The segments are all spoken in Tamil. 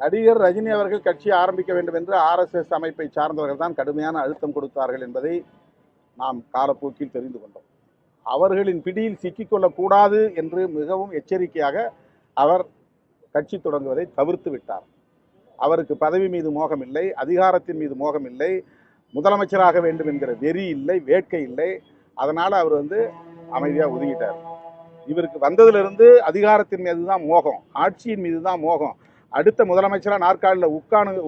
நடிகர் ரஜினி அவர்கள் கட்சி ஆரம்பிக்க வேண்டும் என்று ஆர்எஸ்எஸ் அமைப்பை சார்ந்தவர்கள் தான் கடுமையான அழுத்தம் கொடுத்தார்கள் என்பதை நாம் காலப்போக்கில் தெரிந்து கொண்டோம். அவர்களின் பிடியில் சிக்கிக்கொள்ளக்கூடாது என்று மிகவும் எச்சரிக்கையாக அவர் கட்சி தொடங்குவதை தவிர்த்து விட்டார். அவருக்கு பதவி மீது மோகம் இல்லை, அதிகாரத்தின் மீது மோகம் இல்லை, முதலமைச்சராக வேண்டும் என்கிற வெறி இல்லை, வேட்கை இல்லை. அதனால் அவர் அமைதியாக ஒதுங்கிட்டார். இவருக்கு வந்ததிலிருந்து அதிகாரத்தின் மீது தான் மோகம், ஆட்சியின் மீது தான் மோகம், அடுத்த முதலமைச்சராக நாற்காலில்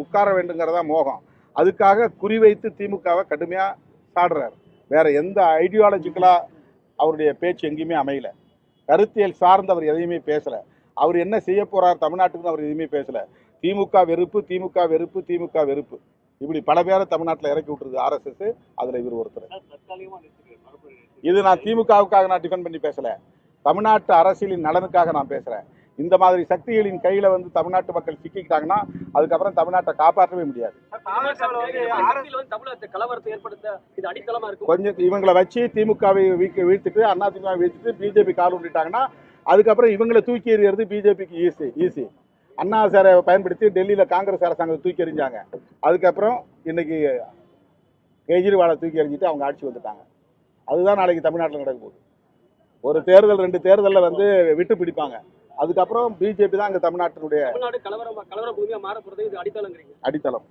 உட்கார வேண்டுங்கிறதா மோகம். அதுக்காக குறிவைத்து திமுகவை கடுமையாக சாடுறார். வேற எந்த ஐடியாலஜிக்கலாக அவருடைய பேச்சு எங்கேயுமே அமையல. கருத்தியல் சார்ந்து அவர் எதையுமே பேசலை. அவர் என்ன செய்ய போறார் தமிழ்நாட்டுக்கு அவர் எதுவுமே பேசலை. திமுக வெறுப்பு, திமுக வெறுப்பு, திமுக வெறுப்பு, இப்படி பல பேரை தமிழ்நாட்டில் இறக்கி விட்டுருது ஆர்எஸ்எஸ். அதில் இவர் ஒருத்தர். இது நான் திமுகவுக்காக நான் டிஃபெண்ட் பண்ணி பேசலை, தமிழ்நாட்டு அரசியலின் நலனுக்காக நான் பேசுகிறேன். இந்த மாதிரி சக்திகளின் கையில் தமிழ்நாட்டு மக்கள் சிக்கிக்கிட்டாங்கன்னா அதுக்கப்புறம் தமிழ்நாட்டை காப்பாற்றவே முடியாது. கொஞ்சம் இவங்களை வச்சு திமுகவை வீழ்த்திட்டு, அதிமுக வீழ்த்திட்டு பிஜேபி கால் ஊண்டிட்டாங்கன்னா அதுக்கப்புறம் இவங்களை தூக்கி எறிகிறது பிஜேபிக்கு ஈஸி. அண்ணா சாரை பயன்படுத்தி டெல்லியில் காங்கிரஸ் அரசாங்கத்தை தூக்கி எறிஞ்சாங்க. அதுக்கப்புறம் இன்னைக்கு கெஜ்ரிவாலை தூக்கி எறிஞ்சிட்டு அவங்க ஆட்சி வந்துட்டாங்க. அதுதான் நாளைக்கு தமிழ்நாட்டில் நடக்க போகுது. ஒரு தேர்தல் 2 தேர்தலில் விட்டு பிடிப்பாங்க. அதுக்கப்புறம் பிஜேபி தான் இங்கே தமிழ்நாட்டினுடைய அடித்தளம்.